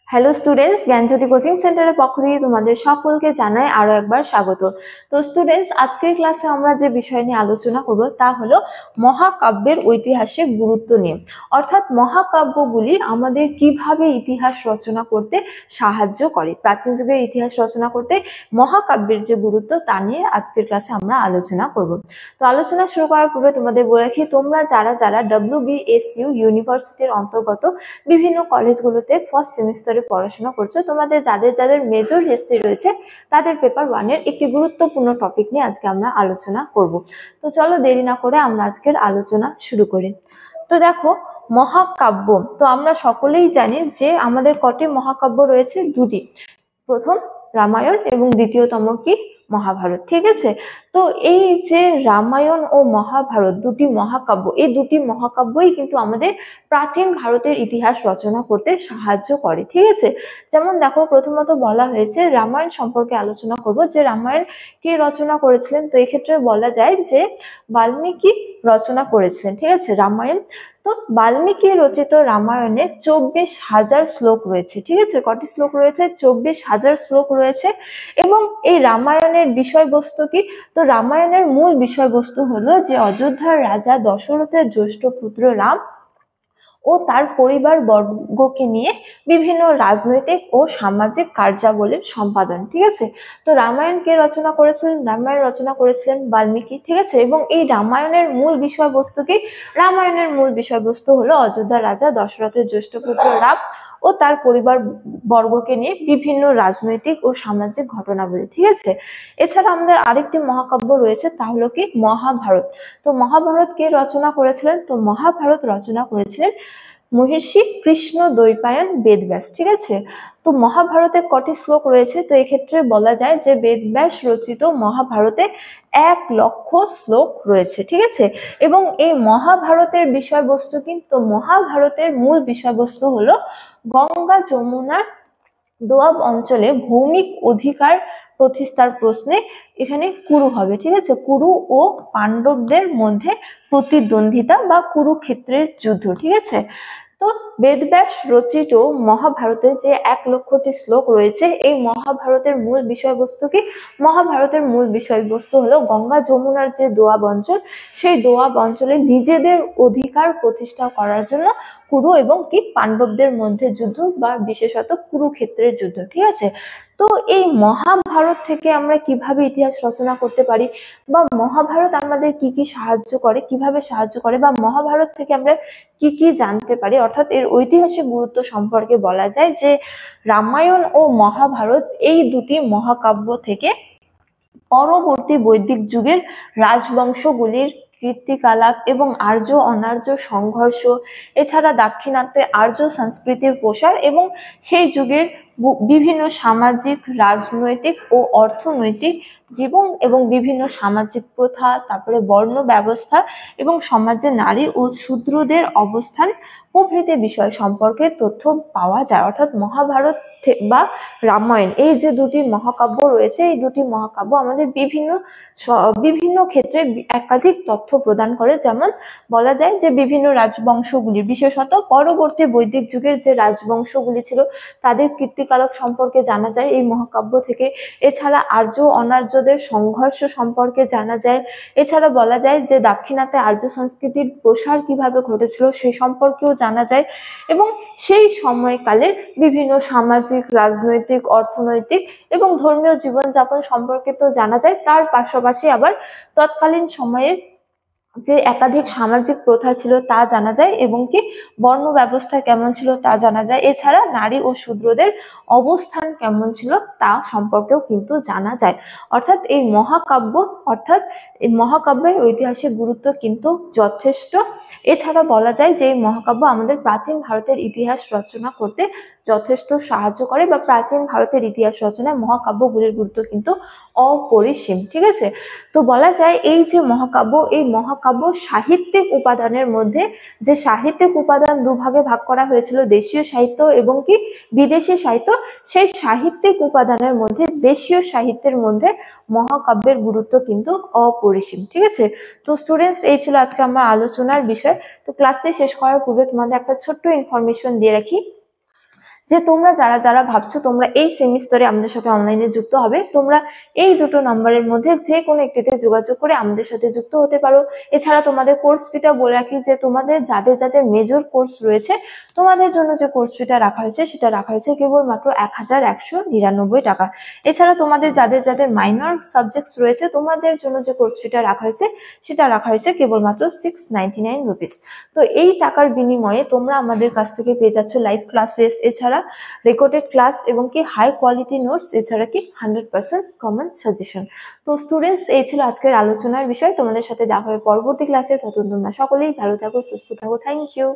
Hello students, জ্ঞানজ্যোতি coaching সেন্টারের পক্ষ থেকে তোমাদের সকলকে জানাই আরো একবার স্বাগত। তো স্টুডেন্টস, আজকের ক্লাসে আমরা যে বিষয় নিয়ে আলোচনা করব তা হলো মহাকাব্যের ঐতিহাসিক গুরুত্ব নিয়ে, অর্থাৎ মহাকাব্যগুলি আমাদের কিভাবে ইতিহাস রচনা করতে সাহায্য করে। প্রাচীন যুগের ইতিহাস রচনা করতে মহাকাব্যের যে গুরুত্ব তা নিয়ে আজকের ক্লাসে আমরা আলোচনা করব। তো আলোচনা শুরু করার পূর্বে তোমাদের বলে রাখি, তোমরা যারা যারা WBSU ইউনিভার্সিটির অন্তর্গত বিভিন্ন কলেজগুলোতে ফার্স্ট সেমিস্টারে পড়াশোনা করছো, তোমাদের যাদের যাদের মেজর হিস্ট্রি রয়েছে তাদের পেপার 1 এর একটি গুরুত্বপূর্ণ টপিক নিয়ে আজকে আমরা আলোচনা করব। তো চলো দেরি না করে আমরা আজকের আলোচনা শুরু করি। তো দেখো, মহাকাব্য, তো আমরা সকলেই জানি যে আমাদের কটি মহাকাব্য রয়েছে? দুটি। প্রথম রামায়ণ এবং দ্বিতীয়তম কি? মহাভারত। ঠিক আছে, তো এই যে রামায়ণ ও মহাভারত দুটি মহাকাব্য, এই দুটি মহাকাব্যই কিন্তু আমাদের প্রাচীন ভারতের ইতিহাস রচনা করতে সাহায্য করে। ঠিক আছে, যেমন দেখো, প্রথমত বলা হয়েছে রামায়ণ সম্পর্কে আলোচনা করব যে রামায়ণ কে রচনা করেছিলেন। তো এক্ষেত্রে বলা যায় যে বাল্মীকি রচনা করেছিলেন। ঠিক আছে, রামায়ণ। তো বাল্মীকি রচিত রামায়ণে 24,000 শ্লোক রয়েছে। ঠিক আছে, কটি শ্লোক রয়েছে? 24,000 শ্লোক রয়েছে। এবং এই রামায়ণের বিষয়বস্তু কি? তো রামায়ণের মূল বিষয়বস্তু হলো যে অযোধ্যার রাজা দশরথের জ্যেষ্ঠ পুত্র রাম ও তার পরিবার বর্গকে নিয়ে বিভিন্ন রাজনৈতিক ও সামাজিক কার্যাবলীর সম্পাদন। ঠিক আছে, তো রামায়ণ কে রচনা করেছিলেন? রামায়ণ রচনা করেছিলেন বাল্মীকি। ঠিক আছে, এবং এই রামায়ণের মূল বিষয়বস্তু কি? রামায়ণের মূল বিষয়বস্তু হলো অযোধ্যার রাজা দশরথের জ্যেষ্ঠ পুত্র রাম ও তার পরিবার বর্গকে নিয়ে বিভিন্ন রাজনৈতিক ও সামাজিক ঘটনাবলী। ঠিক আছে, এছাড়া আমাদের আরেকটি মহাকাব্য রয়েছে, তা হলো কি? মহাভারত। তো মহাভারত কে রচনা করেছিলেন? তো মহাভারত রচনা করেছিলেন মহর্ষি কৃষ্ণ দ্বৈপায়ন বেদব্যাস। ঠিক আছে, তো মহাভারতে কটি শ্লোক রয়েছে? তো এক্ষেত্রে বলা যায় যে বেদব্যাস রচিত মহাভারতে 1,00,000 শ্লোক রয়েছে। ঠিক আছে, এবং এই মহাভারতের বিষয়বস্তু, কিন্তু মহাভারতের মূল বিষয়বস্তু হলো গঙ্গা যমুনার দোয়াব অঞ্চলে ভৌমিক অধিকার প্রতিষ্ঠার প্রশ্নে এখানে কুরু হবে। ঠিক আছে, কুরু ও পাণ্ডবদের মধ্যে প্রতিদ্বন্দ্বিতা বা কুরুক্ষেত্রের যুদ্ধ। ঠিক আছে, তো বেদব্যাস রচিত মহাভারতে যে 1,00,000টি শ্লোক রয়েছে, এই মহাভারতের মূল বিষয়বস্তু কি? মহাভারতের মূল বিষয়বস্তু হলো গঙ্গা যমুনার যে দোয়াব অঞ্চল, সেই দোয়াব অঞ্চলে নিজেদের অধিকার প্রতিষ্ঠা করার জন্য কুরু এবং কি পাণ্ডবদের মধ্যে যুদ্ধ, বা বিশেষত কুরুক্ষেত্রের যুদ্ধ। ঠিক আছে, তো এই মহাভারত থেকে আমরা কিভাবে ইতিহাস রচনা করতে পারি, বা মহাভারত আমাদের কি কি সাহায্য করে, কিভাবে সাহায্য করে, বা মহাভারত থেকে আমরা কি কি জানতে পারি, অর্থাৎ এর ঐতিহাসিক গুরুত্ব সম্পর্কে বলা যায় যে রামায়ণ ও মহাভারত এই দুটি মহাকাব্য থেকে পরবর্তী বৈদিক যুগের রাজবংশগুলির কীর্তিকলাপ এবং আর্য অনার্য সংঘর্ষ, এছাড়া দাক্ষিণাত্যে আর্য সংস্কৃতির প্রসার এবং সেই যুগের বিভিন্ন সামাজিক, রাজনৈতিক ও অর্থনৈতিক জীবন এবং বিভিন্ন সামাজিক প্রথা, তারপরে বর্ণ ব্যবস্থা এবং সমাজে নারী ও শূদ্রদের অবস্থান প্রভৃতি বিষয় সম্পর্কে তথ্য পাওয়া যায়। অর্থাৎ মহাভারত বা রামায়ণ, এই যে দুটি মহাকাব্য রয়েছে, এই দুটি মহাকাব্য আমাদের বিভিন্ন ক্ষেত্রে একাধিক তথ্য প্রদান করে। যেমন বলা যায় যে বিভিন্ন রাজবংশগুলি, বিশেষত পরবর্তী বৈদিক যুগের যে রাজবংশগুলি ছিল তাদের কীর্তিকলাপ সম্পর্কে জানা যায় এই মহাকাব্য থেকে। এছাড়া আর্য অনার্যদের সংঘর্ষ সম্পর্কে জানা যায়। এছাড়া বলা যায় যে দাক্ষিণাত্যে আর্য সংস্কৃতির প্রসার কিভাবে ঘটেছিল সেই সম্পর্কেও জানা যায়, এবং সেই সময়কালের বিভিন্ন সামাজিক, রাজনৈতিক, অর্থনৈতিক এবং ধর্মীয় জীবনযাপন সম্পর্কে তো জানা যায়। তার পাশাপাশি আবার তৎকালীন সময়ে যে একাধিক সামাজিক প্রথা ছিল তা জানা যায়, এবং কি বর্ণ ব্যবস্থা কেমন ছিল তা জানা যায়। এছাড়া নারী ও শূদ্রদের অবস্থান কেমন ছিল তা সম্পর্কেও কিন্তু জানা যায়। অর্থাৎ এই মহাকাব্যের ঐতিহাসিক গুরুত্ব কিন্তু যথেষ্ট। এছাড়া বলা যায় যে এই মহাকাব্য আমাদের প্রাচীন ভারতের ইতিহাস রচনা করতে যথেষ্ট সাহায্য করে, বা প্রাচীন ভারতের ইতিহাস রচনায় মহাকাব্যগুলির গুরুত্ব কিন্তু অপরিসীম। ঠিক আছে, তো বলা যায় এই যে মহাকাব্য, এই মহাকাব্য সাহিত্যিক উপাদানের মধ্যে, যে সাহিত্যিক উপাদান দুভাগে ভাগ করা হয়েছিল, দেশীয় সাহিত্য এবং কি বিদেশি সাহিত্য, সেই সাহিত্যিক উপাদানের মধ্যে দেশীয় সাহিত্যের মধ্যে মহাকাব্যের গুরুত্ব কিন্তু অপরিসীম। ঠিক আছে, তো স্টুডেন্টস, এই ছিল আজকে আমার আলোচনার বিষয়। তো ক্লাসটি শেষ করার পূর্বে তোমাদের একটা ছোট্ট ইনফরমেশন দিয়ে রাখি যে তোমরা যারা যারা ভাবছো তোমরা এই সেমিস্টারে আমাদের সাথে অনলাইনে যুক্ত হবে, তোমরা এই দুটো নম্বরের মধ্যে যে কোনো একটিতে যোগাযোগ করে আমাদের সাথে যুক্ত হতে পারো। এছাড়া তোমাদের কোর্স ফিটা বলে রাখি যে তোমাদের যাদের যাদের মেজর কোর্স রয়েছে তোমাদের জন্য যে কোর্স ফিটা রাখা হয়েছে সেটা রাখা হয়েছে কেবলমাত্র 1199 টাকা। এছাড়া তোমাদের যাদের যাদের মাইনর সাবজেক্টস রয়েছে তোমাদের জন্য যে কোর্স ফিটা রাখা হয়েছে সেটা রাখা হয়েছে কেবলমাত্র 699 রুপিস। তো এই টাকার বিনিময়ে তোমরা আমাদের কাছ থেকে পেয়ে যাচ্ছ লাইভ ক্লাসেস, এছাড়া রেকর্ডেড ক্লাস এবং কি হাই কোয়ালিটি নোটস, এছাড়া কি 100% কমন সাজেশন। তো স্টুডেন্টস, এই ছিল আজকের আলোচনার বিষয়। তোমাদের সাথে দেখা হবে পরবর্তী ক্লাসে। ততক্ষণ তোমরা সকলেই ভালো থাকো, সুস্থ থাকো। Thank you.